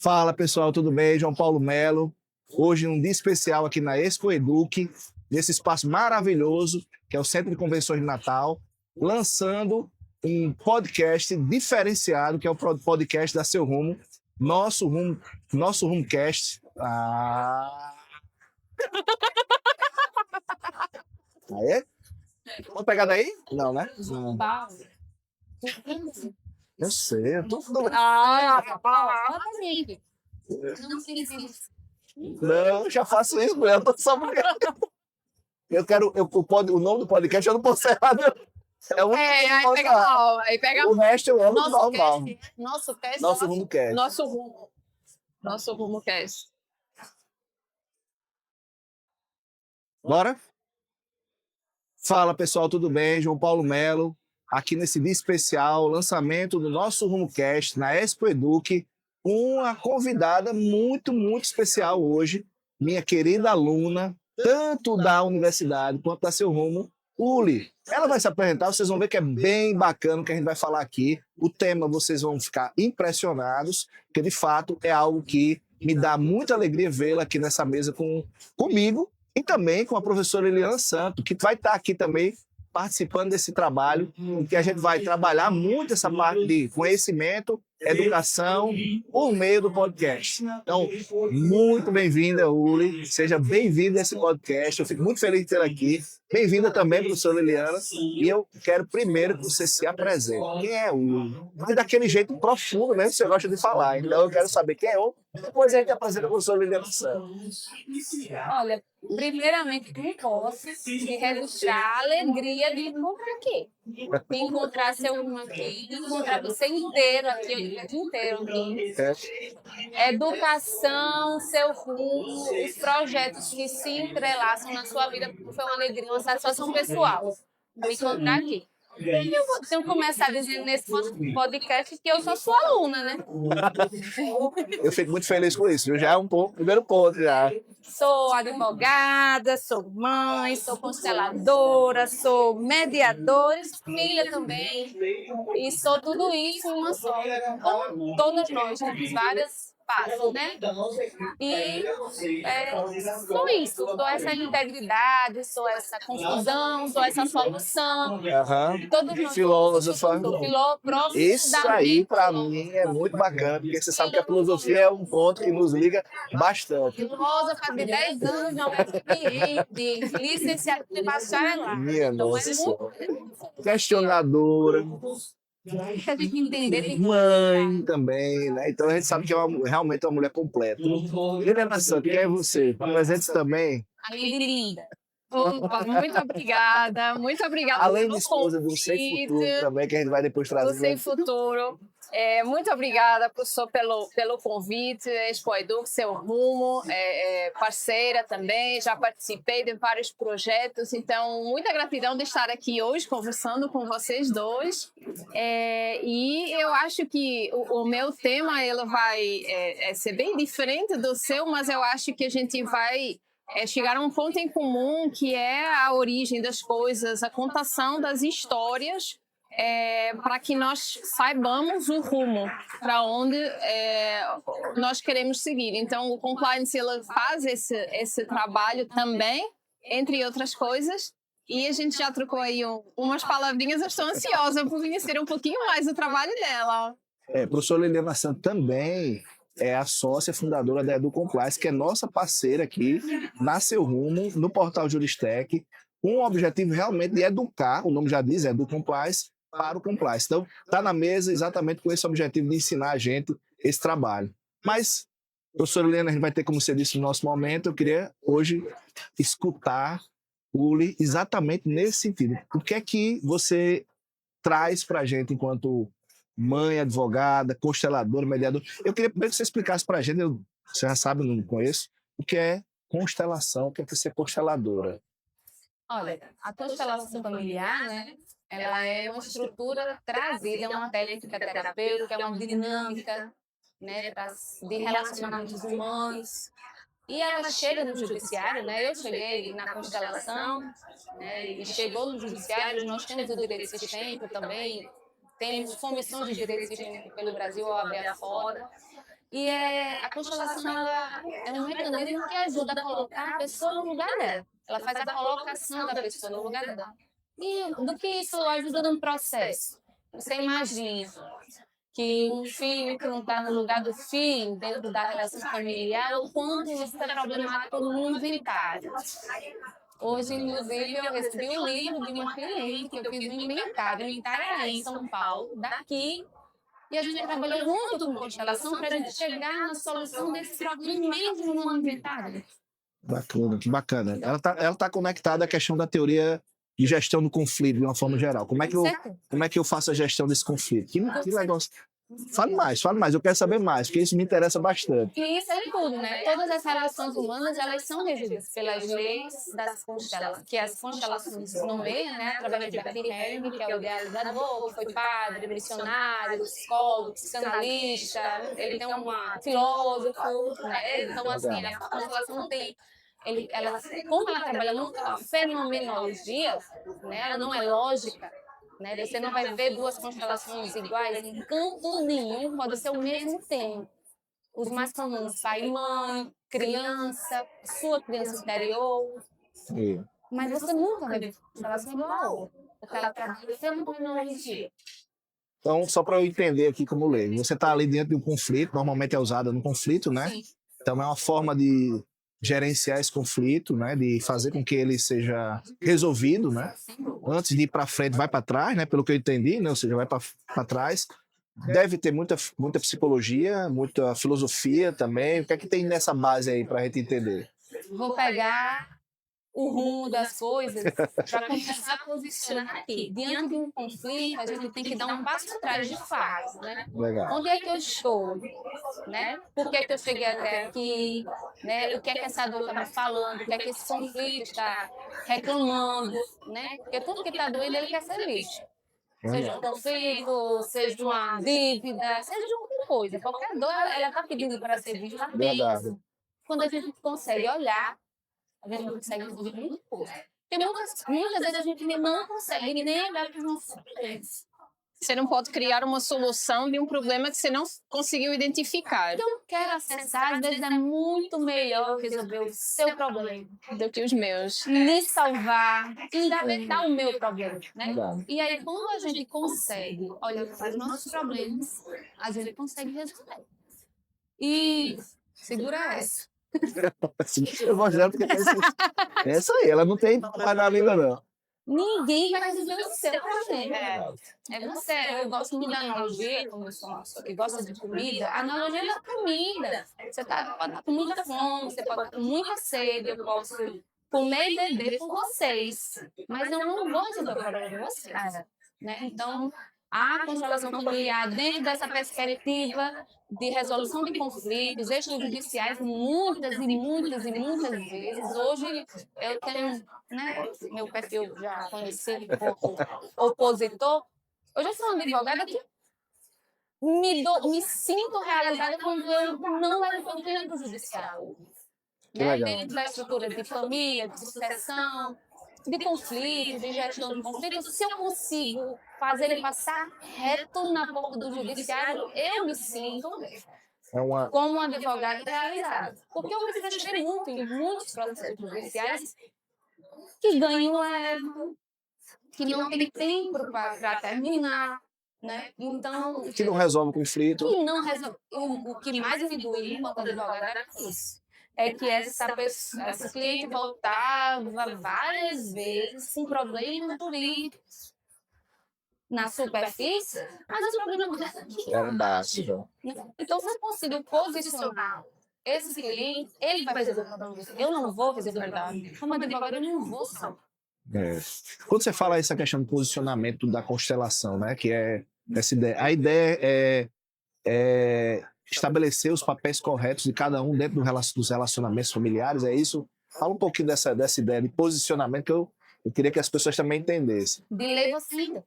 Fala pessoal, tudo bem? João Paulo Melo. Hoje um dia especial aqui na Expo Eduque, nesse espaço maravilhoso que é o Centro de Convenções de Natal, lançando um podcast diferenciado que é o podcast da Seu Rumo, nosso Rumocast. Aê? Vamos pegar daí? Não, né? Não. Eu sei, eu tô... Não, eu já faço isso, mulher. Eu tô só eu quero. O nome do podcast eu não posso errar, não. Aí pega mal. Aí pega o resto eu amo normal. Nosso cast. Nosso Rumo Cast. Nosso Rumo Cast. Bora? Fala pessoal, tudo bem? João Paulo Melo, aqui nesse dia especial, lançamento do nosso Rumo Cast na Expo Eduque, uma convidada muito, muito especial hoje, minha querida aluna, tanto da universidade quanto da Seu Rumo, Uli. Ela vai se apresentar, vocês vão ver que é bem bacana o que a gente vai falar aqui. O tema vocês vão ficar impressionados, porque de fato é algo que me dá muita alegria vê-la aqui nessa mesa comigo e também com a professora Eliana Santos, que vai estar aqui também participando desse trabalho, em que a gente vai trabalhar muito essa parte de conhecimento, educação, por meio do podcast. Então, muito bem-vinda, Uli. Seja bem-vinda a esse podcast. Eu fico muito feliz de ter aqui. Bem-vinda também, professora Liliana. E eu quero primeiro que você se apresente. Quem é Uli? Mas daquele jeito profundo mesmo que você gosta de falar. Então, eu quero saber quem é Uli. Depois a gente apresenta a professora Liliana Santos. Olha, primeiramente, não posso me registrar a alegria de encontrar aqui. De encontrar seu rumo aqui, de encontrar você inteiro aqui, o dia inteiro aqui. Educação, seu rumo, os projetos que se entrelaçam na sua vida, foi uma alegria, uma satisfação pessoal me encontrar aqui. E eu tenho que começar dizendo nesse podcast que eu sou sua aluna, né? Eu fico muito feliz com isso, já é um pouco, primeiro ponto já. Sou advogada, sou mãe, sou consteladora, sou mediadora, sou filha também. E sou tudo isso em uma só. Como todas nós temos várias fases, né? E sou isso, sou essa integridade, sou essa confusão, sou essa solução. Todos nós Filósofa. Isso aí, profundamente para mim, é muito bacana, porque você sabe que a filosofia é um ponto que nos liga bastante. Filósofa de 10 anos, não é experiente, licenciada de bacharelado. Minha Então, nossa senhora. Questionadora. A gente entender tem que Mãe também, né? Então a gente sabe que é realmente uma mulher completa. Liliana Santos, quem é você? Presente também. a linda. Opa, muito obrigada Além de pelo esposa do Sem Futuro também, que a gente vai depois trazer. do Sem Futuro. Muito obrigada, professor, pelo convite. Expo Eduque, Seu Rumo, parceira também, já participei de vários projetos, então muita gratidão de estar aqui hoje conversando com vocês dois. E eu acho que o meu tema ele vai ser bem diferente do seu, mas eu acho que a gente vai chegar a um ponto em comum que é a origem das coisas, a contação das histórias, para que nós saibamos o rumo para onde nós queremos seguir. Então, o Compliance ele faz esse trabalho também, entre outras coisas, e a gente já trocou aí umas palavrinhas. Eu estou ansiosa por conhecer um pouquinho mais o trabalho dela. Professora Liliana Santos também é a sócia fundadora da EduCompliance, que é nossa parceira aqui na Seu Rumo, no portal Juristec, com o objetivo realmente de educar, o nome já diz, EduCompliance, para o Compliance. Então, está na mesa exatamente com esse objetivo de ensinar a gente esse trabalho. Mas, professora Helena, a gente vai ter, como você disse, no nosso momento, eu queria hoje escutar Uli exatamente nesse sentido. O que é que você traz para a gente enquanto mãe, advogada, consteladora, mediadora? Eu queria primeiro que você explicasse para a gente, você já sabe, não conheço, o que é constelação, o que é ser consteladora. Olha, a constelação familiar, né? Ela é uma estrutura trazida, é uma técnica terapêutica, é uma dinâmica, né, de relacionamentos humanos. E ela chega no judiciário, né? Eu cheguei na constelação, né? E chegou no judiciário. Nós temos o direito sistêmico também, temos comissões de direito sistêmico pelo Brasil, OAB afora. E a constelação ela é um mecanismo que ajuda a colocar a pessoa no lugar dela. Ela faz a colocação da pessoa no lugar dela. E do que isso ajuda no processo? Você imagina que um filho que não está no lugar do filho, dentro da relação familiar, o quanto isso é problemático no inventário. Hoje, inclusive, eu recebi um livro de uma cliente que eu fiz um inventário em Itararé, em São Paulo, daqui, e a gente trabalhou junto com constelação para a gente chegar na solução desse problema mesmo no inventário. Bacana, que bacana. Ela tá conectada à questão da teoria de gestão do conflito, de uma forma geral. Como é que eu faço a gestão desse conflito? Que legal. Fale mais. Eu quero saber mais, porque isso me interessa bastante. E isso é tudo, né? Todas as relações humanas, elas são regidas pelas leis das constelações, que as constelações nomeiam, né? Através de Bert Helling, que é o idealizador, que foi padre, missionário, psicólogo, psicanalista, ele tem uma filósofo, né? Então, assim, a constelação tem como ela trabalha muito a fenomenologia, né? Ela não é lógica, né? Você não vai ver duas constelações iguais em canto nenhum, pode ser o mesmo tempo. Os mais comuns, pai e mãe, criança, sua criança interior. Sim. Mas você nunca vai ver constelação igual, porque ela trabalha fenomenologia. Então, só para eu entender aqui como leigo, você está ali dentro de um conflito, normalmente é usada no conflito, né? Sim. Então, é uma forma de gerenciar esse conflito, né? De fazer com que ele seja resolvido, né? Antes de ir para frente, vai para trás, né? Pelo que eu entendi, né? Ou seja, vai para trás. Deve ter muita psicologia, muita filosofia também. O que é que tem nessa base aí para a gente entender? Vou pegar o rumo das coisas para começar a posicionar aqui. Diante de um conflito, a gente tem que dar um passo atrás de fato, né? Legal. Onde é que eu estou? Né? Por que é que eu cheguei até aqui? Né? O que é que essa dor está me falando? O que é que esse conflito está reclamando? Né? Porque tudo que está doendo, ele quer ser visto. Seja um conflito, seja uma dívida, seja qualquer coisa. Qualquer dor, ela está pedindo para ser vista. Verdade. Quando a gente consegue olhar, a gente não consegue resolver muita coisa. Porque muitas vezes a gente não consegue nem olhar para os nossos problemas. Você não pode criar uma solução de um problema que você não conseguiu identificar. Eu não quero acessar, às vezes é muito melhor resolver o seu problema do que os meus. Me salvar, engavetar o meu problema, né? E aí, quando a gente consegue olhar para os nossos problemas, a gente consegue resolver. E segura essa. Eu gosto dela porque essa aí, ela não tem mais na língua, não. Ninguém vai resolver o seu problema. É você. Eu gosto muito da analogia, como eu sou uma pessoa que gosta de comida, a analogia da comida. Você pode estar com muita fome, você pode estar com muita sede, eu posso comer e beber com vocês, mas eu não vou resolver o problema de vocês. Né? Então, a constelação familiar, dentro dessa perspectiva de resolução de conflitos extrajudiciais, muitas vezes. Hoje eu tenho, né, meu perfil já conhecido como opositor. Hoje eu sou uma advogada que me sinto realizada quando eu não levo o direito judicial. Dentro da estrutura de família, de sucessão, de conflitos, de gestão de conflitos, se eu consigo fazer ele passar reto na porta do judiciário, eu me sinto como uma advogada realizada. Porque eu me frustrei muito em muitos processos judiciais que ganham leve, que não tem tempo para terminar, né? Então, que não resolve o conflito. Que não resolve. O que mais me doía enquanto advogada era isso. É que essa cliente voltava várias vezes com problemas jurídicos na superfície, mas os problemas eram baixos. Então, se eu consigo posicionar esse cliente, ele vai resolver o problema. Eu não vou resolver o problema. Como advogada, eu não vou salvar. Quando você fala essa questão do posicionamento da constelação, né, que é essa ideia, a ideia é estabelecer os papéis corretos de cada um dentro dos relacionamentos familiares, é isso? Fala um pouquinho dessa ideia de posicionamento que eu queria que as pessoas também entendessem. De lei você ainda.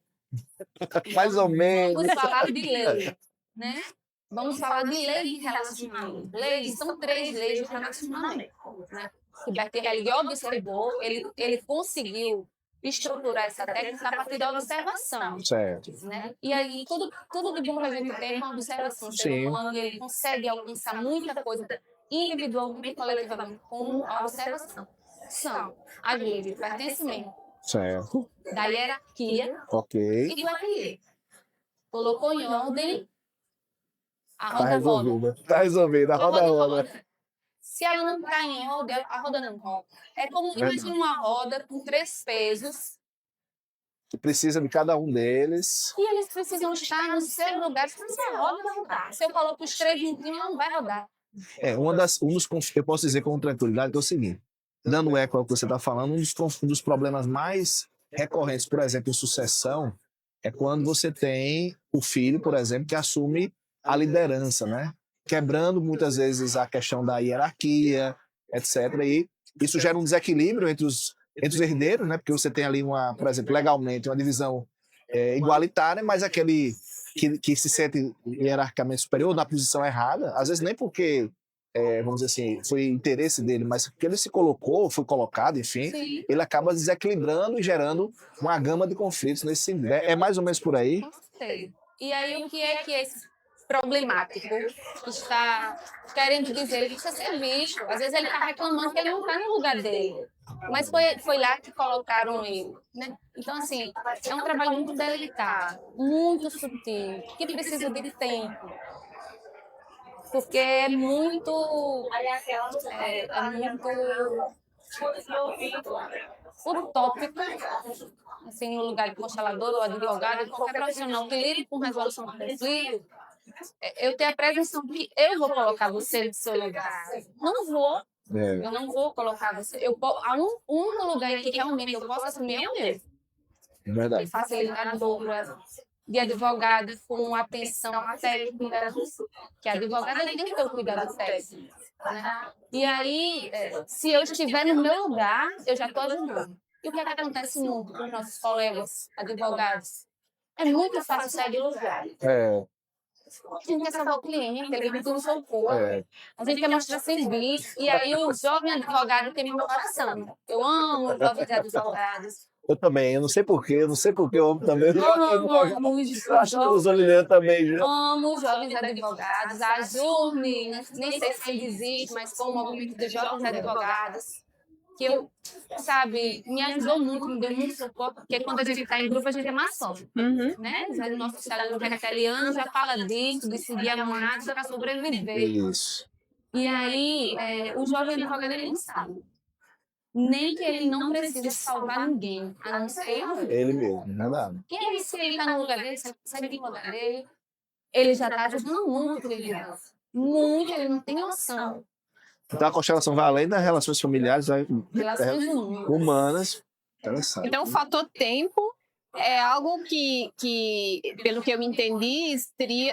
Mais ou menos. Vamos falar de lei, né? Vamos falar de lei de relacionamento. Leis, são 3 leis de relacionamento, né? Que Bert Helling observou, ele conseguiu estruturar essa técnica a partir da observação. Certo. Né? E aí, tudo de bom que a gente tem é uma observação. O ser Sim. humano, ele consegue alcançar muita coisa individualmente, coletivamente, com a observação. São as leis de pertencimento, Certo. da hierarquia Ok. e do equilíbrio. Colocou em ordem, a Tá roda roda. resolvida. Tá resolvida. A roda roda. Se ela não está em ordem, a roda não roda. É como, imagina uma roda com 3 pesos Que precisa de cada um deles. e eles precisam estar no seu lugar, senão a roda vai rodar. Se eu coloco os 3 juntinhos, não vai rodar. Eu posso dizer com tranquilidade que é o seguinte, dando eco ao que você está falando, um dos problemas mais recorrentes, por exemplo, em sucessão, é quando você tem o filho, por exemplo, que assume a liderança, né? Quebrando muitas vezes a questão da hierarquia, etc. E isso gera um desequilíbrio entre os herdeiros, né? Porque você tem ali por exemplo, legalmente, uma divisão igualitária, mas aquele que se sente hierarquicamente superior na posição errada, às vezes nem porque, vamos dizer assim, foi interesse dele, mas porque ele se colocou, foi colocado, enfim, Sim. ele acaba desequilibrando e gerando uma gama de conflitos nesse sentido. É mais ou menos por aí? Com certeza. E aí, o que é que esse problemático está querendo dizer? Ele precisa ser visto. Às vezes ele está reclamando que ele não está no lugar dele. Mas foi lá que colocaram ele. Né? Então, assim, é um trabalho muito delicado, muito sutil, que precisa de tempo. Porque é muito utópico, assim, no lugar de constelador ou advogado, qualquer profissional que lide com resolução de conflito, eu tenho a presunção que eu vou colocar você no seu lugar. Não vou. Eu não vou colocar você. O único lugar em que realmente eu posso assumir é o meu. É verdade. De facilitador, de advogado com atenção técnica, que a advogada tem que ter o cuidado técnico. Né? E aí, se eu estiver no meu lugar, eu já estou ajudando. E o que acontece muito com os nossos colegas advogados? É muito fácil sair do lugar. A gente quer salvar o cliente, ele pediu um socorro. A gente quer mostrar serviço. E aí o jovem advogado tem meu coração. Eu amo os jovens advogados. Eu também, eu não sei porquê, eu amo também. Amo Os olheiros também. Amo os jovens advogados, a Jurme, nem sei se ainda existe, mas foi um movimento dos jovens advogados, que eu, sabe, me ajudou muito, me deu muito suporte, porque quando a gente está em grupo, a gente é maçom, né? O nosso estado vegetariano já fala disso, de seguir a manada para sobreviver. Isso. E aí, o jovem advogado, ele não sabe. Nem que ele não precise salvar ninguém, a não ser ele mesmo, verdade. E aí, se ele está no lugar dele, sai do lugar dele, ele já está ajudando muito, muito, ele não tem noção. Então a constelação vai além das relações familiares, Relações humanas. Interessante. Então, o fator tempo é algo que, pelo que eu entendi,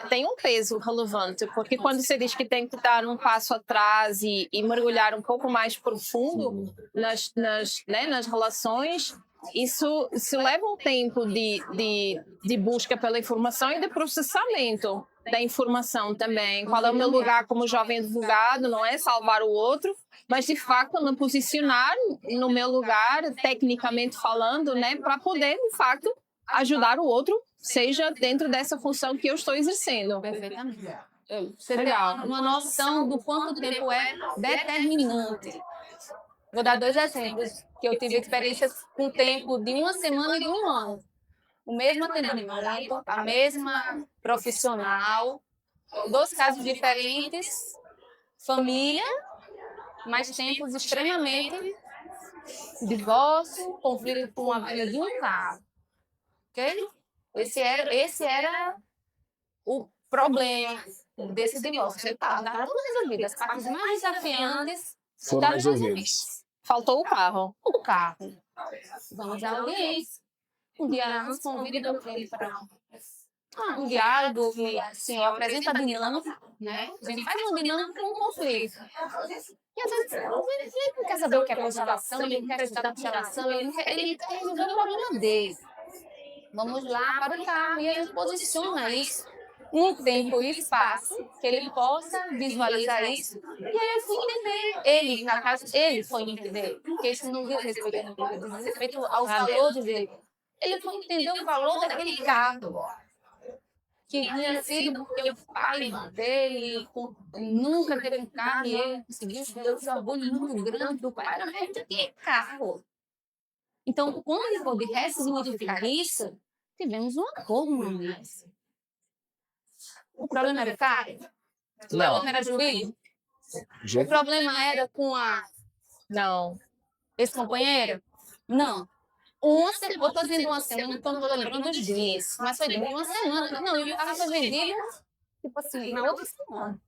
tem um peso relevante, porque quando você diz que tem que dar um passo atrás e mergulhar um pouco mais profundo nas relações, isso leva um tempo de busca pela informação e de processamento da informação também. Qual é o meu lugar como jovem advogado? Não é salvar o outro, mas de fato me posicionar no meu lugar, tecnicamente falando, né, para poder de fato ajudar o outro, seja dentro dessa função que eu estou exercendo. Perfeitamente. Você tem uma noção do quanto tempo é determinante. Vou dar 2 exemplos, que eu tive experiências com tempo de 1 semana e de 1 ano. O mesmo atendimento, a mesma profissional, 2 casos diferentes, família, mas tempos extremamente divórcio, conflito com a venda de um carro. Ok? Esse era o problema desse divórcio. Você estava tudo resolvido. As partes mais desafiantes foram resolvidas. Faltou o carro. O carro. Vamos à audiência. Um dia antes, convido ele para um diálogo, assim, apresenta a dinâmica, né? A gente faz uma dinâmica com um conflito. E às vezes ele não quer saber o que é constelação, ele não quer estudar constelação, ele quer resolver o problema dele. Vamos lá para o carro e ele posiciona isso um tempo e espaço que ele possa visualizar isso. E aí eu fui entender. Ele, na casa, ele foi entender. Porque isso não diz respeito a mim, diz respeito aos valores dele. Ele foi entender o valor daquele carro. Que tinha sido porque o pai dele nunca teve um carro e ele conseguiu ter esse orgulho muito grande do pai. Mas ele tinha carro. Então, quando ele pôde ressignificar isso, tivemos um acordo nisso. O problema era o carro? O Não. problema era jurídico? O Gente, problema era com a Não. ex-companheira? Não. Uma semana, eu estou dizendo uma semana, então não estou lembrando dos dias, mas foi dentro de uma semana. Não, e o carro foi vendido, tipo assim, na outra semana.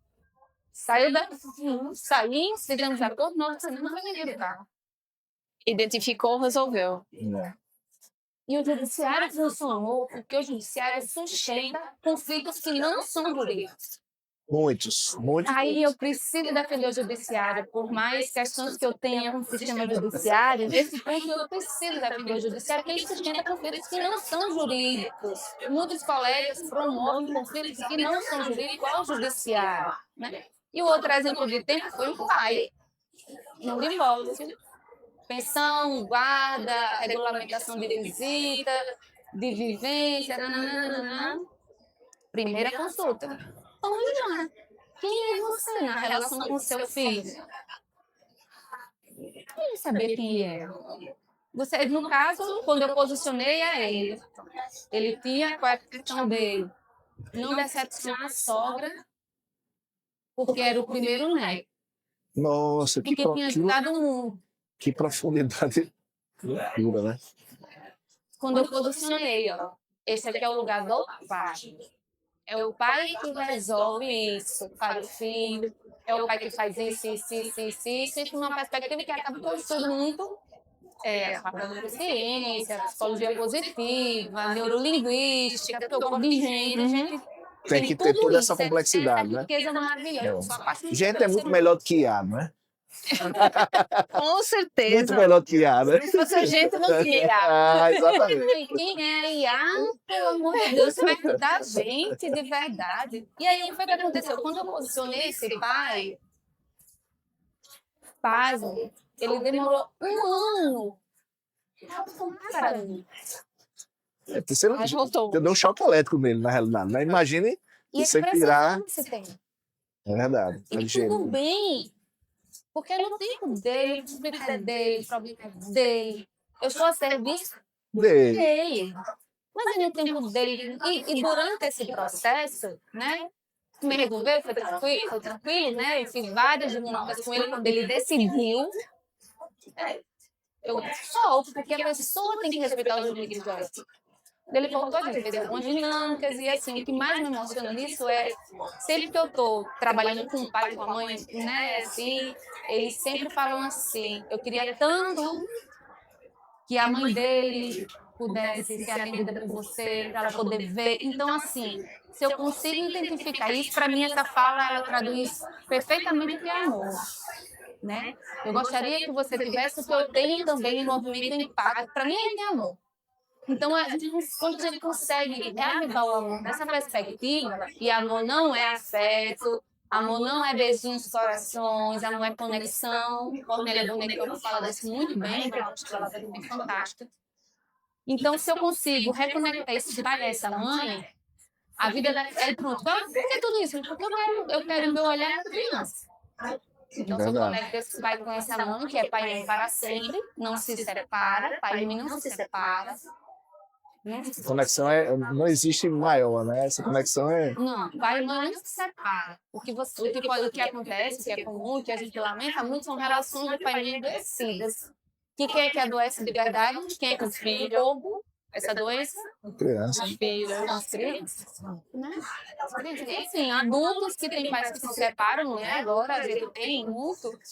Saímos, fizemos acordo, na outra semana foi vendido o carro. Identificou, resolveu. não. E o judiciário funcionou porque o judiciário sustenta conflitos que não são jurídicos. Muitos. Aí eu preciso defender o judiciário, por mais questões que eu tenha com o sistema judiciário, nesse ponto eu preciso defender o judiciário, porque ele sustenta conflitos que não são jurídicos. Muitos colegas promovem conflitos que não são jurídicos ao judiciário, né? E o outro exemplo de tempo foi o pai, no divórcio. Pensão, guarda, regulamentação de visita, de vivência, nananana. Primeira consulta. Vamos lá. Quem é você na relação com seu filho? Ele sabia quem era. Você, no caso, quando eu posicionei a ele, ele tinha qual é a questão dele? Não decepcionar a sogra, porque era o primeiro neto. Nossa, E que tinha ajudado muito. que profundidade. Loucura, né? Quando eu posicionei, ó, esse aqui é o lugar do pai. É o pai que resolve isso para o filho. É o pai que faz isso numa perspectiva que acaba construindo muito a neurociência, a psicologia positiva, a neurolinguística, porque eu gosto de gente. Tem que ter tudo toda isso, essa complexidade, né? riqueza maravilhosa. Gente é muito melhor do que IA, não é? Com Muito certeza. melhor do que IA, né? Se fosse a gente, não queria. Ah, exatamente. Quem é IA, pelo amor de Deus, você vai cuidar da gente de verdade. E aí, o que foi que aconteceu? Quando eu posicionei esse pai, ele demorou um ano para mim. Você não, Mas voltou. eu dei um choque elétrico nele, na realidade. Né? Imagine E você ele tirar. precisava desse tempo. É verdade. E tudo bem, porque no tempo dele, o problema é dele, o problema é dele. Eu estou a serviço Dele. dele. Mas no tempo dele, e durante esse processo, né? Me resolveu, foi tranquilo, né? Eu fiz várias dinâmicas com ele quando ele decidiu. Eu solto, porque a pessoa tem que respeitar os limites dela. Ele voltou, a gente fez algumas dinâmicas, e assim, o que mais me emociona nisso é sempre que eu estou trabalhando com o pai, com a mãe, né, assim, eles sempre falam assim, eu queria tanto que a mãe dele pudesse ser atendida por você, para ela poder ver. Então, assim, se eu consigo identificar isso, para mim essa fala, ela traduz perfeitamente o que é amor. Né? Eu gostaria que você tivesse o que eu tenho também no movimento Impacto. Para mim é amor. Então, quando a gente consegue reavivar o amor nessa perspectiva, e amor não é afeto, amor não é beijinhos, corações, amor é conexão. Cornélia Bonecão fala disso muito bem, que é uma palavra bem fantástica. Então, se eu consigo reconectar esse pai e essa mãe, a vida da... pronto, por que tudo isso? Porque eu quero meu olhar na criança. Então, se eu conecto esse pai com essa mãe, que é pai e mãe para sempre, não se separa, pai e mãe não se separa. Conexão não existe maior, né? Essa conexão é. Não, pai e mãe não se separa. O que acontece, que é comum, que a gente lamenta muito, são relações de pai e mãe adoecidas. Quem é que adoece de verdade? Quem é que o filho? Essa doença? Criança. As crianças. Né? E assim, adultos que têm pais que se separam, né? Agora a gente tem muitos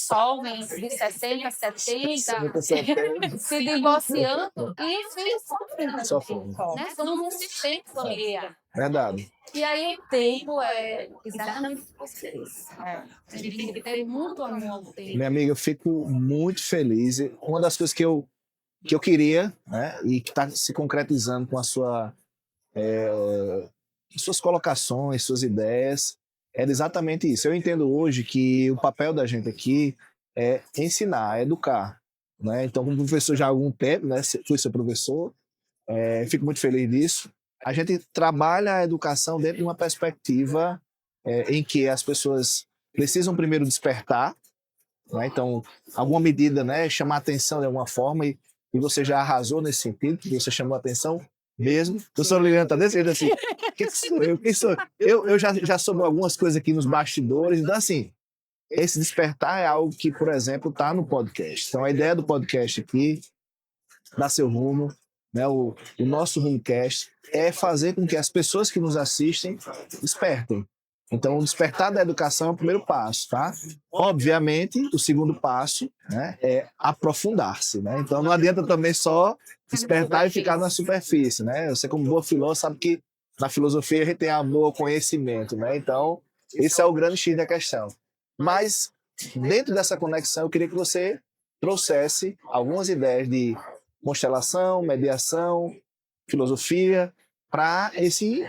jovens de 60, 70 se divorciando e filhos sofrendo. Né? Somos um sistema familiar. Verdade. E aí o tempo é exatamente isso. A gente tem que ter muito amor ao tempo. Minha amiga, eu fico muito feliz. Uma das coisas que eu queria, né, e que está se concretizando com a sua suas colocações, suas ideias. Era exatamente isso. Eu entendo hoje que o papel da gente aqui é ensinar, é educar, né? Então, como professor já há algum tempo, né? Fui seu professor, fico muito feliz disso. A gente trabalha a educação dentro de uma perspectiva em que as pessoas precisam primeiro despertar, né? Então, alguma medida, né, chamar atenção de alguma forma, e você já arrasou nesse sentido, que você chamou a atenção mesmo. O senhor Liliana está desse jeito assim, que sou eu? Quem sou eu? Eu já soube algumas coisas aqui nos bastidores, então assim, esse despertar é algo que, por exemplo, está no podcast. Então a ideia do podcast aqui, dá seu rumo, né, o nosso Rumocast, é fazer com que as pessoas que nos assistem despertem. Então, o despertar da educação é o primeiro passo, tá? Obviamente, o segundo passo, né, é aprofundar-se, né? Então, não adianta também só despertar e ficar na superfície, né? Você, como boa filósofa, sabe que na filosofia a gente tem amor ao conhecimento, né? Então, esse é o grande X da questão. Mas, dentro dessa conexão, eu queria que você trouxesse algumas ideias de constelação, mediação, filosofia, para esse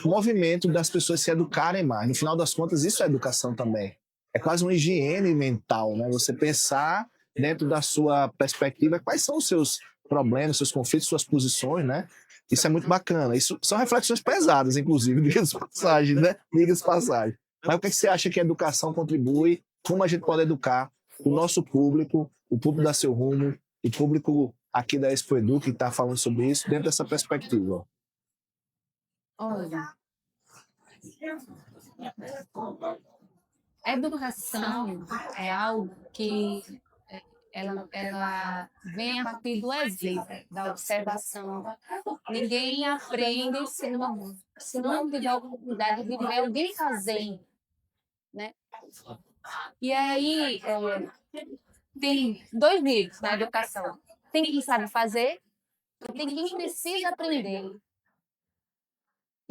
movimento das pessoas se educarem mais. No final das contas, isso é educação também. É quase uma higiene mental, né? Você pensar dentro da sua perspectiva quais são os seus problemas, seus conflitos, suas posições, né? Isso é muito bacana. Isso são reflexões pesadas, inclusive, diga-se passagem, né? Diga-se passagem. Mas o que você acha que a educação contribui? Como a gente pode educar o nosso público, o público da Seu Rumo, o público aqui da Expo Edu, que está falando sobre isso, dentro dessa perspectiva? Olha, a educação é algo que ela vem a partir do exemplo, da observação. Ninguém aprende se não tiver a oportunidade de ver alguém fazendo, né? E aí, tem dois níveis na educação. Tem quem sabe fazer e tem quem precisa aprender.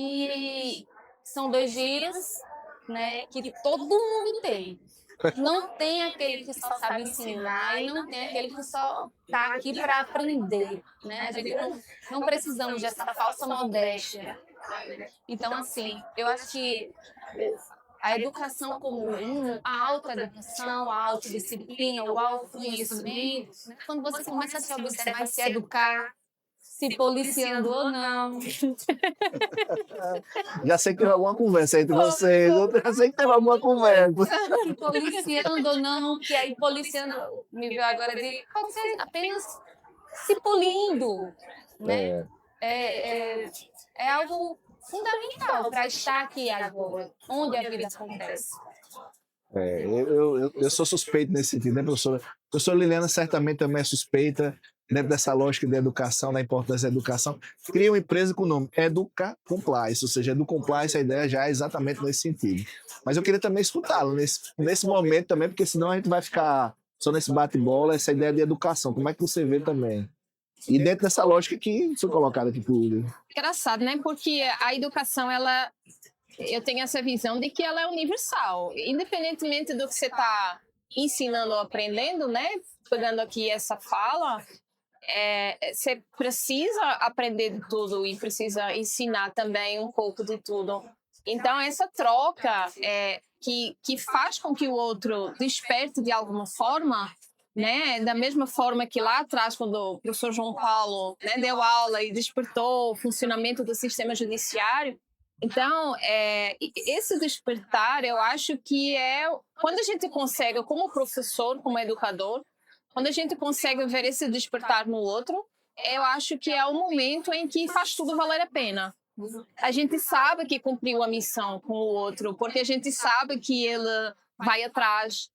E são dois giros, né, que todo mundo tem. Não tem aquele que só sabe ensinar e não tem aquele que só está aqui para aprender, né? A gente não precisamos dessa falsa modéstia. Então, assim, eu acho que a educação comum, a autoeducação, a autodisciplina, o autoconhecimento, né? Quando você começa a se observar e se educar, se policiando ou não. Já sei que teve alguma conversa entre vocês, eu já sei que teve alguma conversa. Policiando ou não, que aí policiando me viu agora de pode ser apenas se polindo, né? É algo fundamental para estar aqui agora, onde a vida acontece. Eu sou suspeito nesse sentido, né, professora? A professora Liliana certamente também é suspeita dentro dessa lógica de educação, da importância da educação. Cria uma empresa com o nome Educa Compliance, ou seja, Edu Compliance, a ideia já é exatamente nesse sentido. Mas eu queria também escutá-lo nesse momento também, porque senão a gente vai ficar só nesse bate-bola, essa ideia de educação. Como é que você vê também? E dentro dessa lógica que foi colocada aqui por... Engraçado, né? Porque a educação, eu tenho essa visão de que ela é universal. Independentemente do que você está ensinando ou aprendendo, né? Pegando aqui essa fala, você precisa aprender de tudo e precisa ensinar também um pouco de tudo. Então, essa troca que faz com que o outro desperte de alguma forma, né? Da mesma forma que lá atrás, quando o professor João Paulo, né, deu aula e despertou o funcionamento do sistema judiciário. Então, esse despertar, eu acho que quando a gente consegue, como professor, como educador, quando a gente consegue ver esse despertar no outro, eu acho que é o momento em que faz tudo valer a pena. A gente sabe que cumpriu a missão com o outro, porque a gente sabe que ele vai atrás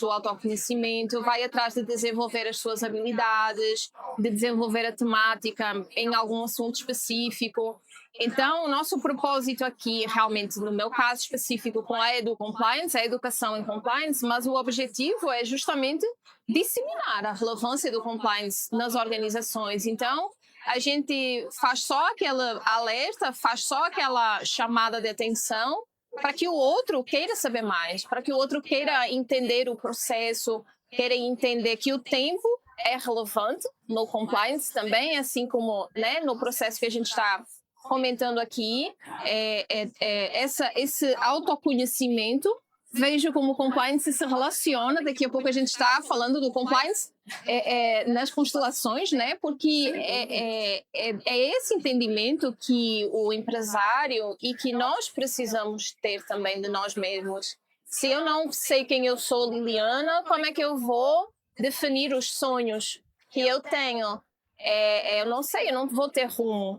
do autoconhecimento, vai atrás de desenvolver as suas habilidades, de desenvolver a temática em algum assunto específico. Então, o nosso propósito aqui, realmente, no meu caso específico com a Edu Compliance, a educação em compliance, mas o objetivo é justamente disseminar a relevância do compliance nas organizações. Então, a gente faz só aquela alerta, faz só aquela chamada de atenção para que o outro queira saber mais, para que o outro queira entender o processo, queira entender que o tempo é relevante no compliance também, assim como, né, no processo que a gente está comentando aqui, esse autoconhecimento. Vejo como o compliance se relaciona, daqui a pouco a gente está falando do compliance nas constelações, né? Porque é esse entendimento que o empresário e que nós precisamos ter também de nós mesmos. Se eu não sei quem eu sou, Liliana, como é que eu vou definir os sonhos que eu tenho? Eu não sei, eu não vou ter rumo.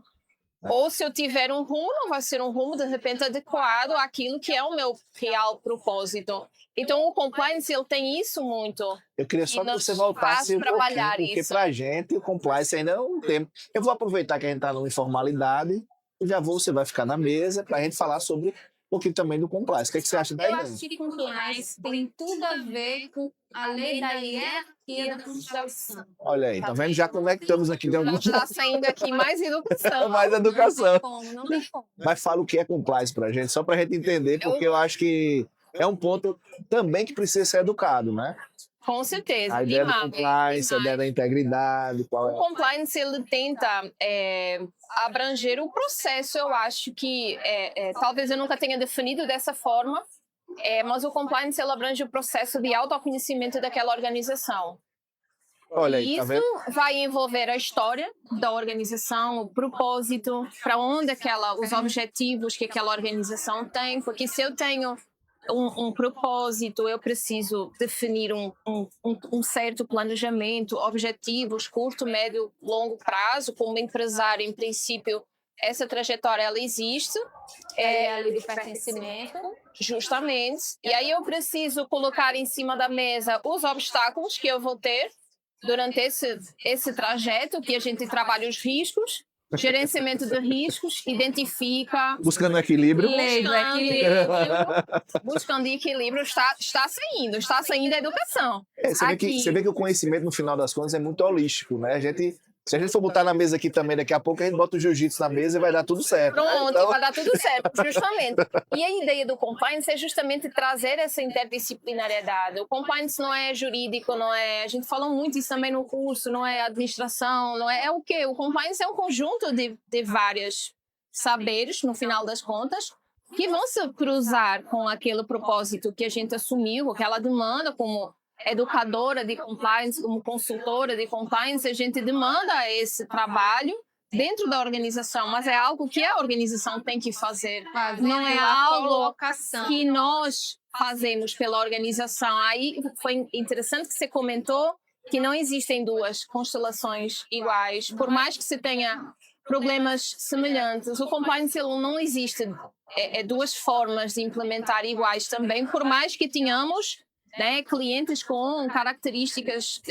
Ou se eu tiver um rumo, não vai ser um rumo de repente adequado àquilo que é o meu real propósito. Então o compliance ele tem isso muito. Eu queria só que você voltasse um pouquinho, porque para a gente o compliance ainda é um tema. Eu vou aproveitar que a gente está numa informalidade e você vai ficar na mesa para a gente falar sobre um pouquinho também do compliance. O que você acha da ideia? Eu acho que compliance tem tudo a ver com a lei da hierarquia da constelação. Olha aí, tá vendo? Já conectamos aqui. Está saindo aqui mais educação. Mais educação. Não tem como. Mas fala o que é compliance pra gente, só pra gente entender, porque eu acho que é um ponto também que precisa ser educado, né? Com certeza. A ideia do compliance, a ideia da integridade. Qual é? O compliance ele tenta abranger o processo, eu acho que talvez eu nunca tenha definido dessa forma, mas o compliance ele abrange o processo de autoconhecimento daquela organização. Olha aí, isso tá vendo? vai envolver a história da organização, o propósito, para onde os objetivos que aquela organização tem, porque se eu tenho um propósito, eu preciso definir um certo planejamento, objetivos, curto, médio, longo prazo. Como empresário, em princípio, essa trajetória ela existe. É a lei do pertencimento. Justamente. E aí eu preciso colocar em cima da mesa os obstáculos que eu vou ter durante esse trajeto, que a gente trabalha os riscos, gerenciamento de riscos, identifica... Buscando equilíbrio. Buscando equilíbrio, está saindo a educação. Você vê que o conhecimento, no final das contas, é muito holístico, né? Se a gente for botar na mesa aqui também, daqui a pouco a gente bota o jiu-jitsu na mesa e vai dar tudo certo. Pronto, né? Então... vai dar tudo certo, justamente. E a ideia do compliance é justamente trazer essa interdisciplinariedade. O compliance não é jurídico, não é... A gente falou muito isso também no curso, não é administração, não é... É o quê? O compliance é um conjunto de vários saberes, no final das contas, que vão se cruzar com aquele propósito que a gente assumiu, aquela demanda como... educadora de compliance, como consultora de compliance, a gente demanda esse trabalho dentro da organização, mas é algo que a organização tem que fazer. Não é algo que nós fazemos pela organização. Aí foi interessante que você comentou que não existem duas constelações iguais, por mais que se tenha problemas semelhantes. O compliance não existe duas formas de implementar iguais também, por mais que tenhamos clientes com características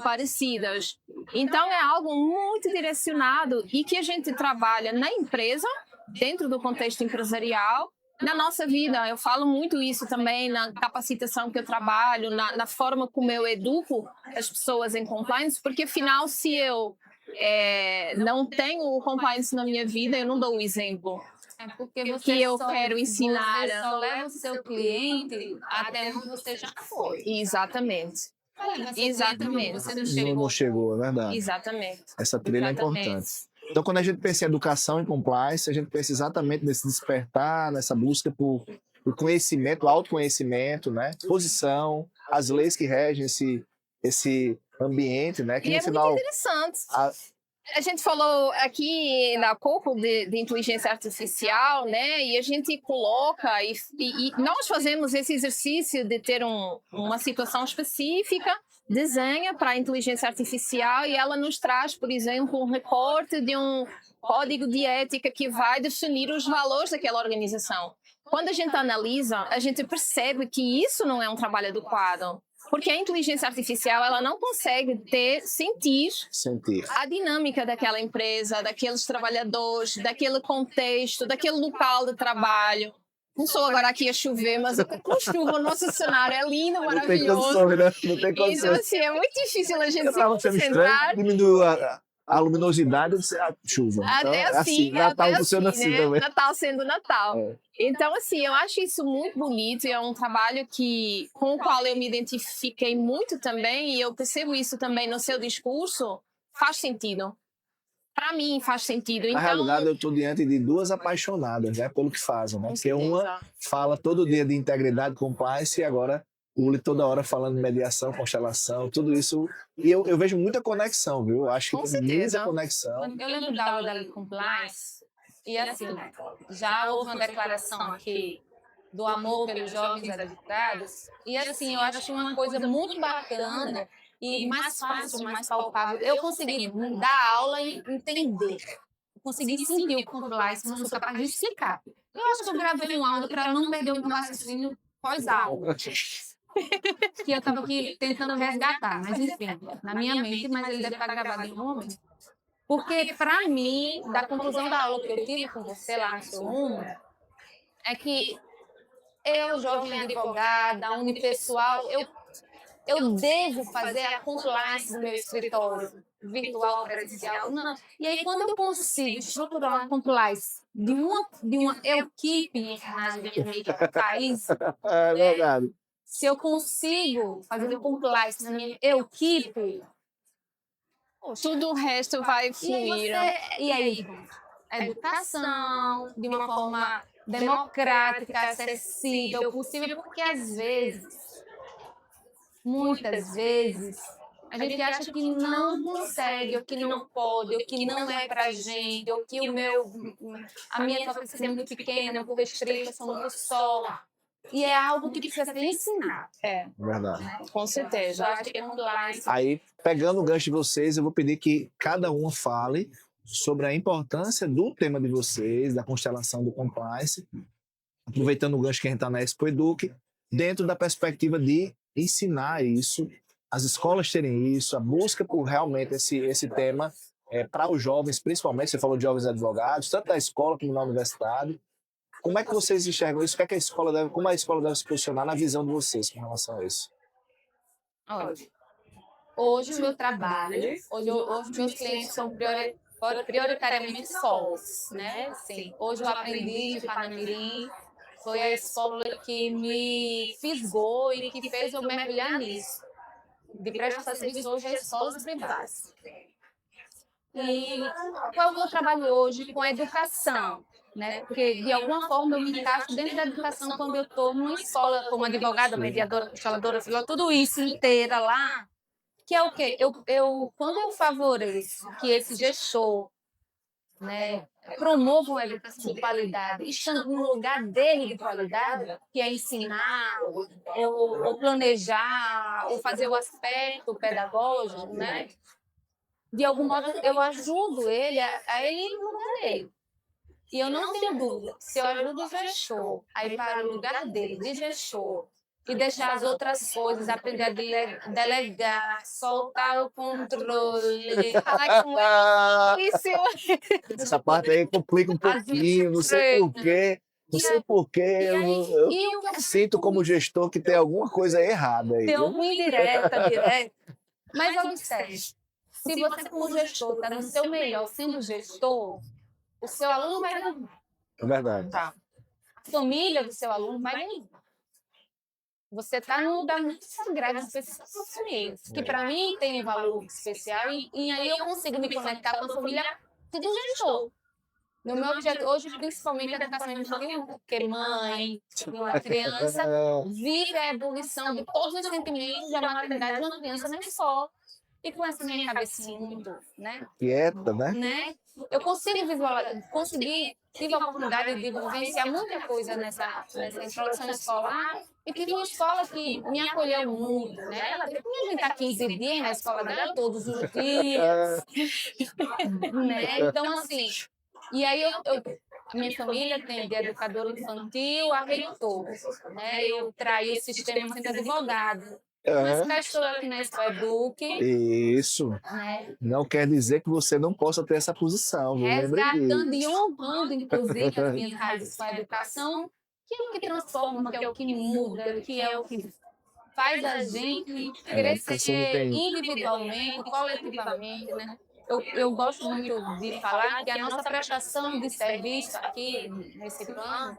parecidas. Então, é algo muito direcionado e que a gente trabalha na empresa, dentro do contexto empresarial, na nossa vida. Eu falo muito isso também na capacitação que eu trabalho, na forma como eu educo as pessoas em compliance, porque, afinal, se eu não tenho o compliance na minha vida, eu não dou o exemplo. Porque eu quero ensinar. Você só leva o seu cliente até onde você já foi. Exatamente. Exatamente. Você não chegou. Não chegou, é verdade. Exatamente. Essa trilha é importante. Então, quando a gente pensa em educação e compliance, a gente pensa exatamente nesse despertar, nessa busca por conhecimento, autoconhecimento, né? Posição, as leis que regem esse ambiente, né? Que e no final, muito interessante. A gente falou aqui há pouco de inteligência artificial, né? E a gente coloca e nós fazemos esse exercício de ter uma situação específica, desenha para a inteligência artificial e ela nos traz, por exemplo, um recorte de um código de ética que vai definir os valores daquela organização. Quando a gente analisa, a gente percebe que isso não é um trabalho adequado. Porque a inteligência artificial ela não consegue sentir a dinâmica daquela empresa, daqueles trabalhadores, daquele contexto, daquele local de trabalho. Não sou agora aqui a chover, mas com chuva o nosso cenário é lindo, maravilhoso. Não tem condições. Então, assim, é muito difícil a gente se concentrar. Diminuiu a luminosidade de a chuva. Até então, assim, Natal funciona assim também. Natal sendo Natal. Então, assim, eu acho isso muito bonito e é um trabalho com o qual eu me identifiquei muito também e eu percebo isso também no seu discurso, faz sentido. para mim faz sentido. Na Então, realidade, eu estou diante de duas apaixonadas, né, pelo que fazem, né? Porque uma fala todo dia de integridade, compliance, e agora o Uli toda hora falando de mediação, constelação, tudo isso. E eu vejo muita conexão, viu? Eu acho que Com tem certeza. muita conexão. Eu lembro da aula da Lei Compliance, e assim, já houve uma declaração aqui do amor pelos jovens advogados, e assim, eu acho uma coisa muito bacana e mais fácil, mais palpável. Eu consegui dar aula e entender, consegui sentir o compliance, não sou capaz de explicar. Eu acho que eu gravei um áudio para não perder o meu raciocínio pós-aula, que eu estava aqui tentando resgatar, mas enfim, na minha mente, mas ele deve estar gravado em um momento. Porque, para mim, da conclusão da aula que eu tive com você lá no seu rumo, é que eu, jovem advogada, unipessoal, eu devo fazer a compliance do meu escritório, virtual, presencial. Não. E aí, quando eu consigo estruturar uma compliance de uma equipe internacional do país, É verdade. se eu consigo fazer um compliance na minha equipe, tudo o resto vai e fluir. aí, educação, de uma forma democrática, acessível, possível, porque às vezes, muitas vezes, a gente acha que não consegue, ou que não pode, ou que não é pra gente, ou que a minha capacidade é muito pequena, eu vou restrita, sou muito só. E é algo que precisa ser ensinado. Verdade. Com certeza. Eu acho que é um lance. Aí, pegando o gancho de vocês, eu vou pedir que cada uma fale sobre a importância do tema de vocês, da constelação do compliance, aproveitando o gancho que a gente está na Expo Eduque, dentro da perspectiva de ensinar isso, as escolas terem isso, a busca por realmente esse tema para os jovens, principalmente, você falou de jovens advogados, tanto na escola como na universidade. Como é que vocês enxergam isso? O que é que a escola deve, como a escola deve se posicionar na visão de vocês com relação a isso? Olha, hoje o meu trabalho, hoje meus clientes são prioritariamente solos, né? Assim, hoje eu aprendi de Panamirim, foi a escola que me fisgou e que fez eu mergulhar nisso, de prestar serviço hoje a escolas privadas. E qual é o meu trabalho hoje com a educação? Né? Porque, de alguma forma, eu me encaixo dentro da educação quando eu estou numa escola como advogada, mediadora, consteladora, tudo isso inteira lá, que é o quê? Quando eu favoreço que esse gestor, né, promova uma educação de qualidade, estando no lugar dele de qualidade, que é ensinar, ou planejar, ou fazer o aspecto pedagógico, né? De algum modo, eu ajudo ele a ele ir no lugar dele. E eu não tenho dúvida, se eu ajudo o gestor a ir para o lugar dele, de gestor, e deixar as outras coisas, aprender a delegar, soltar o controle, falar com isso. Essa parte aí complica um pouquinho, não sei por quê. Não sei por quê, eu sinto como gestor que tem alguma coisa errada aí. Tem Viu? uma indireta, direta. Mas observe, se você como gestor está no seu melhor sendo gestor, o seu aluno vai ganhar. É verdade. Tá. A família do seu aluno vai ganhar. Você está num lugar muito sagrado, especial que para mim tem um valor especial e aí eu consigo me conectar com a família do gestor. No meu objeto hoje, principalmente, a educação infantil, porque mãe, uma criança, vive a evolução de todos os sentimentos da maternidade de uma criança na escola. E com essa minha cabecinha muito, né? Quieta, né? Eu consigo visualizar, tive a oportunidade de vivenciar muita coisa nessa introdução escolar e tive uma escola que me acolheu muito, né? Ela teve que me aguentar 15 dias na escola dela todos os dias, né? Então, assim, e aí a minha família tem de educadora infantil a reitor, né? Eu traí o sistema sendo advogada. Mas cá estou aqui na Expo Eduque. Isso. Né? Não quer dizer que você não possa ter essa posição. Resgatando e honrando, inclusive, as minhas raízes com a educação, que é o que transforma, que é o que muda, que é o que faz a gente crescer individualmente, coletivamente, né? Eu gosto muito de falar que a nossa prestação de serviço aqui nesse plano,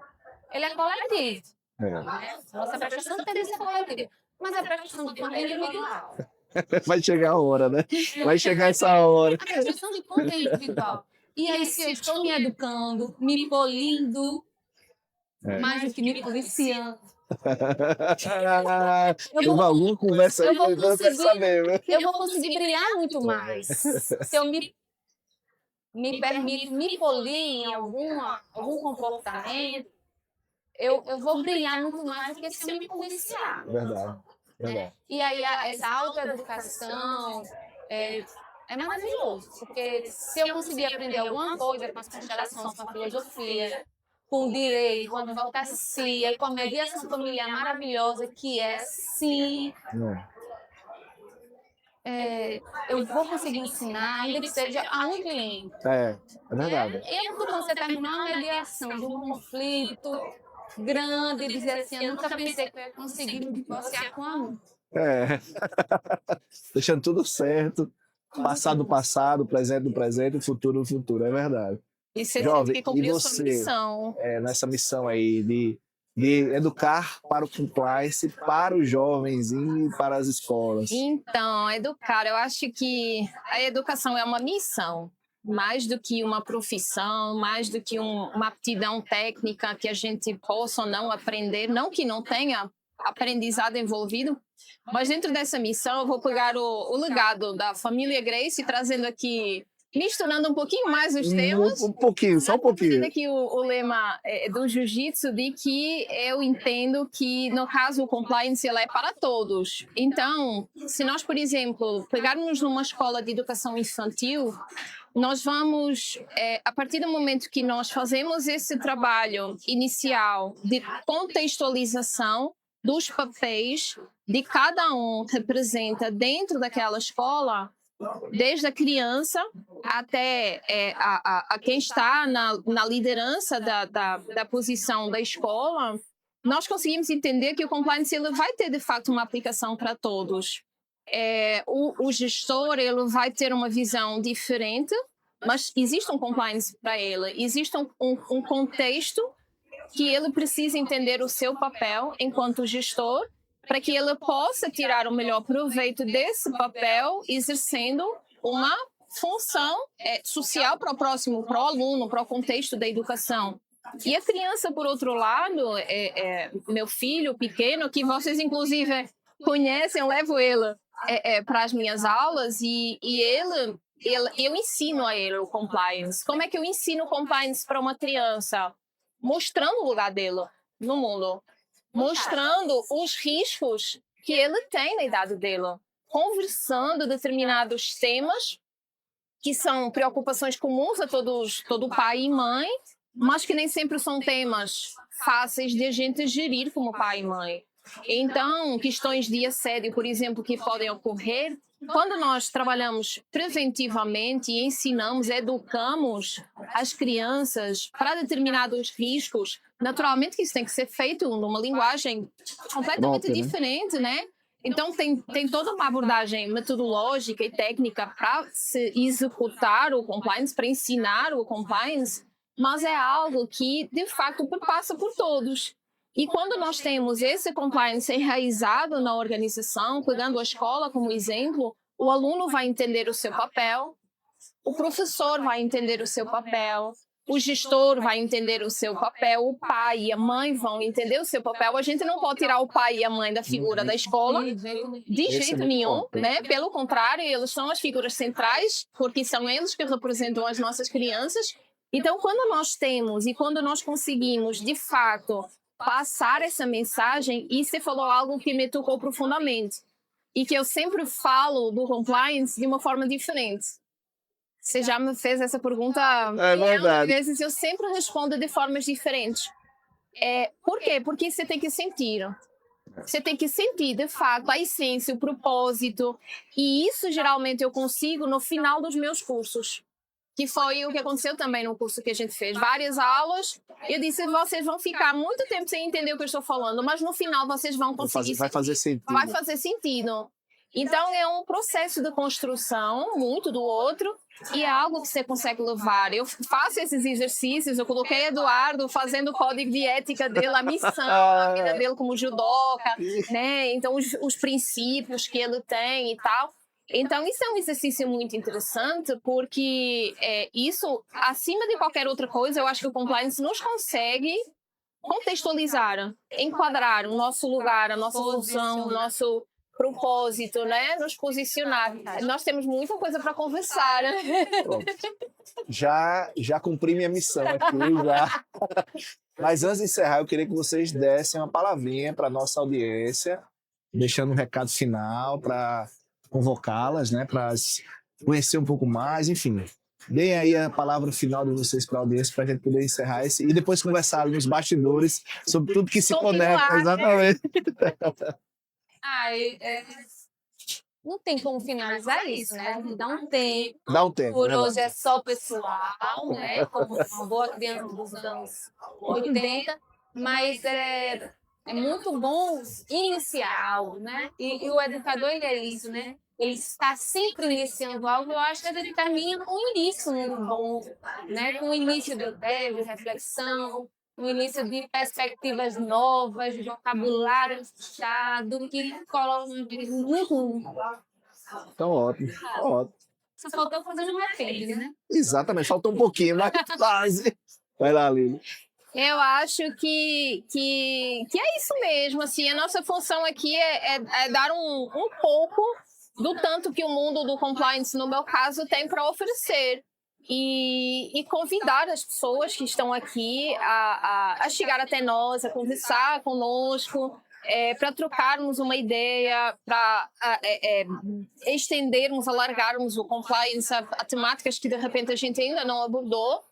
ele é coletivo. Né? Nossa prestação de serviço é coletiva, mas a prestação de plano é individual. Vai chegar a hora, né? Vai chegar essa hora. A gestão de conta é individual. E aí, se eu estou me educando, me polindo, mais do que me policiando, Teve alguma conversa aí que eu quero saber, viu? eu vou conseguir brilhar muito mais. Se eu me permito me polir em algum comportamento, eu vou brilhar muito mais do que se eu me policiar. Verdade. Né? E aí essa autoeducação é maravilhoso, porque se eu conseguir aprender alguma coisa com as constelações, com a filosofia, com o direito, com a advocacia, com a mediação familiar maravilhosa que é, sim, eu vou conseguir ensinar, ainda que seja a um cliente. É verdade. Eu, quando você terminar uma mediação de um conflito grande, dizer assim, eu nunca pensei que eu ia conseguir me divorciar com amor. Deixando tudo certo. Passado do passado, presente do presente, futuro do futuro. É verdade. E você Jovem, tem que cumprir e a sua você? missão. Nessa missão aí de educar para o compliance, para os jovens e para as escolas. Então, educar, eu acho que a educação é uma missão, mais do que uma profissão, mais do que uma aptidão técnica que a gente possa ou não aprender, não que não tenha aprendizado envolvido, mas dentro dessa missão eu vou pegar o legado da família Gracie, trazendo aqui, misturando um pouquinho mais os temas. Um pouquinho, só um pouquinho. Trazendo aqui o lema do jiu-jitsu de que eu entendo que, no caso, o compliance ele é para todos. Então, se nós, por exemplo, pegarmos numa escola de educação infantil, nós vamos, a partir do momento que nós fazemos esse trabalho inicial de contextualização dos papéis de cada um que representa dentro daquela escola, desde a criança até a quem está na liderança da posição da escola, nós conseguimos entender que o compliance ele vai ter, de fato, uma aplicação para todos. O gestor ele vai ter uma visão diferente, mas existe um compliance para ele, existe um contexto que ele precisa entender o seu papel enquanto gestor, para que ele possa tirar o melhor proveito desse papel, exercendo uma função social para o próximo, para o aluno, para o contexto da educação. E a criança, por outro lado, meu filho pequeno, que vocês inclusive conhecem, eu levo ele para as minhas aulas e eu ensino a ele o compliance. Como é que eu ensino o compliance para uma criança? Mostrando o lugar dele no mundo, mostrando os riscos que ele tem na idade dele, conversando determinados temas que são preocupações comuns a todo pai e mãe, mas que nem sempre são temas fáceis de a gente gerir como pai e mãe. Então, questões de assédio, por exemplo, que podem ocorrer, quando nós trabalhamos preventivamente e ensinamos, educamos as crianças para determinados riscos, naturalmente que isso tem que ser feito numa linguagem completamente diferente, né? Então, tem toda uma abordagem metodológica e técnica para se executar o compliance, para ensinar o compliance, mas é algo que, de fato, passa por todos. E quando nós temos esse compliance enraizado na organização, pegando a escola como exemplo, o aluno vai entender o seu papel, o professor vai entender o seu papel, o gestor vai entender o seu papel, o pai e a mãe vão entender o seu papel. A gente não pode tirar o pai e a mãe da figura da escola de jeito nenhum, né? Pelo contrário, eles são as figuras centrais, porque são eles que representam as nossas crianças. Então, quando nós temos e quando nós conseguimos, de fato, passar essa mensagem, e você falou algo que me tocou profundamente, e que eu sempre falo do compliance de uma forma diferente. Você já me fez essa pergunta vezes, eu sempre respondo de formas diferentes. Por quê? Porque você tem que sentir. Você tem que sentir, de fato, a essência, o propósito. E isso, geralmente, eu consigo no final dos meus cursos. Que foi o que aconteceu também no curso que a gente fez. Várias aulas. Eu disse, vocês vão ficar muito tempo sem entender o que eu estou falando, mas no final vocês vão conseguir. Vai fazer sentido. Vai fazer sentido. Então, é um processo de construção muito do outro e é algo que você consegue levar. Eu faço esses exercícios, eu coloquei Eduardo fazendo o código de ética dele, a missão, a vida dele como judoca, né? Então, os princípios que ele tem e tal. Então, isso é um exercício muito interessante porque isso, acima de qualquer outra coisa, eu acho que o compliance nos consegue contextualizar, enquadrar o nosso lugar, a nossa função, o nosso propósito, né? Nos posicionar. Nós temos muita coisa para conversar. Pronto. Já cumpri minha missão aqui, já. Mas antes de encerrar, eu queria que vocês dessem uma palavrinha para nossa audiência, deixando um recado final para convocá-las, né? Para conhecer um pouco mais, enfim. Deem aí a palavra final de vocês para a audiência para a gente poder encerrar esse e depois conversar nos bastidores sobre tudo que se conecta. Exatamente. Não tem como finalizar isso, né? Dá um tempo. Dá um tempo. Por né, hoje é só pessoal, né? Como uma boa criança dos anos 80, mas é muito bom inicial, né? E o educador, ele é isso, né? Ele está sempre iniciando algo, eu acho que ele termina com o início muito bom, né? Com o início de ideia, de reflexão, o início de perspectivas novas, de vocabulário ajustado, que coloca muito. Então, ótimo. Ótimo. Só faltou fazer um apêndice, né? Exatamente, faltou um pouquinho, mas quase. Vai lá, Lili. Eu acho que é isso mesmo. Assim, a nossa função aqui é dar um pouco do tanto que o mundo do compliance, no meu caso, tem para oferecer. E convidar as pessoas que estão aqui a chegar até nós, a conversar conosco, para trocarmos uma ideia, para estendermos, alargarmos o compliance a temáticas que de repente a gente ainda não abordou,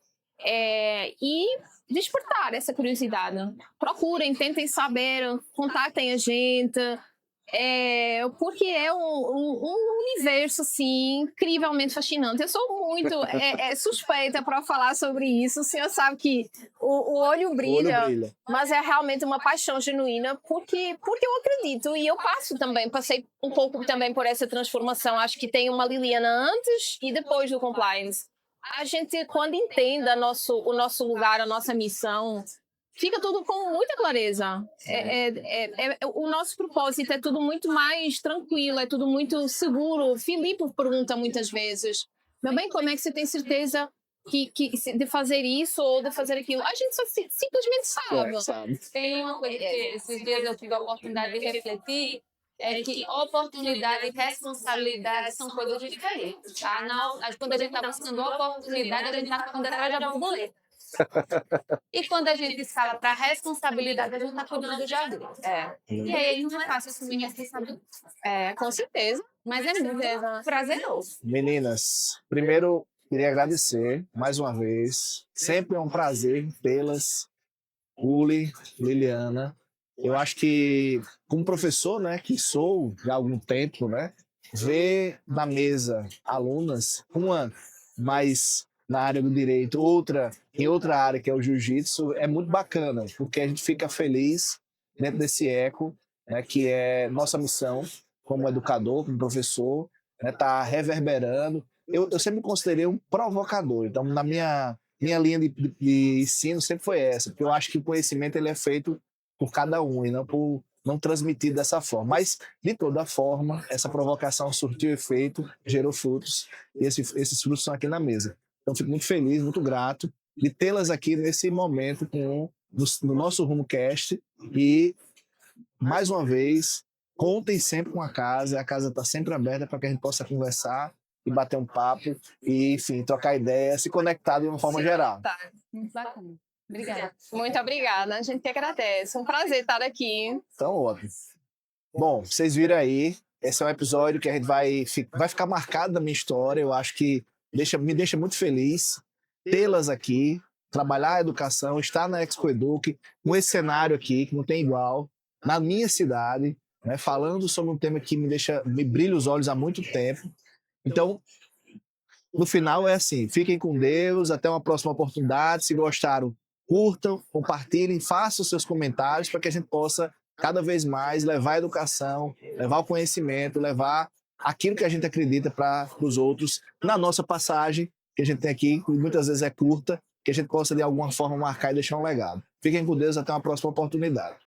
e despertar essa curiosidade. Procurem, tentem saber, contatem a gente. Porque é um universo assim, incrivelmente fascinante. Eu sou muito suspeita para falar sobre isso. O senhor sabe que o olho brilha, mas é realmente uma paixão genuína porque eu acredito e eu passei um pouco também por essa transformação. Acho que tem uma Liliana antes e depois do compliance. A gente, quando entenda o nosso lugar, a nossa missão, fica tudo com muita clareza. O nosso propósito é tudo muito mais tranquilo, é tudo muito seguro. Filipe pergunta muitas vezes, meu bem, como é que você tem certeza de fazer isso ou de fazer aquilo? A gente só simplesmente sabe. Tem uma coisa que esses dias eu tive a oportunidade de refletir, é que oportunidade e responsabilidade são coisas diferentes. Tá? Quando a gente está buscando oportunidade, a gente está ficando atrás da borboleta. E quando a gente escala para responsabilidade, a gente está cuidando do jardim. E aí não é fácil assumir responsabilidade. Com certeza. Mas é muito prazeroso. Meninas, primeiro queria agradecer mais uma vez. Sempre é um prazer tê-las. Uli, Liliana. Eu acho que, como professor, né, que sou já há algum tempo, né, ver na mesa alunas, uma mais na área do direito, outra em outra área, que é o jiu-jitsu, é muito bacana, porque a gente fica feliz dentro desse eco, né, que é nossa missão como educador, como professor, né, tá reverberando. Eu sempre me considerei um provocador, então na minha linha de ensino sempre foi essa, porque eu acho que o conhecimento ele é feito por cada um e não transmitido dessa forma. Mas, de toda forma, essa provocação surtiu efeito, gerou frutos, e esses frutos estão aqui na mesa. Então, fico muito feliz, muito grato de tê-las aqui nesse momento no nosso RumoCast. E, mais uma vez, contem sempre com a casa está sempre aberta para que a gente possa conversar e bater um papo e, enfim, trocar ideias, se conectar de uma forma geral. Muito bacana. Obrigada. Muito obrigada. A gente que agradece. Um prazer estar aqui. Então, ótimo. Bom, vocês viram aí, esse é um episódio que a gente vai ficar marcado na minha história. Eu acho que me deixa muito feliz tê-las aqui, trabalhar a educação, estar na Expo Eduque, com esse cenário aqui, que não tem igual, na minha cidade, né, falando sobre um tema que me brilha os olhos há muito tempo. Então, no final é assim, fiquem com Deus, até uma próxima oportunidade. Se gostaram, curtam, compartilhem, façam seus comentários para que a gente possa cada vez mais levar a educação, levar o conhecimento, levar aquilo que a gente acredita para os outros na nossa passagem, que a gente tem aqui, que muitas vezes é curta, que a gente possa de alguma forma marcar e deixar um legado. Fiquem com Deus, até uma próxima oportunidade.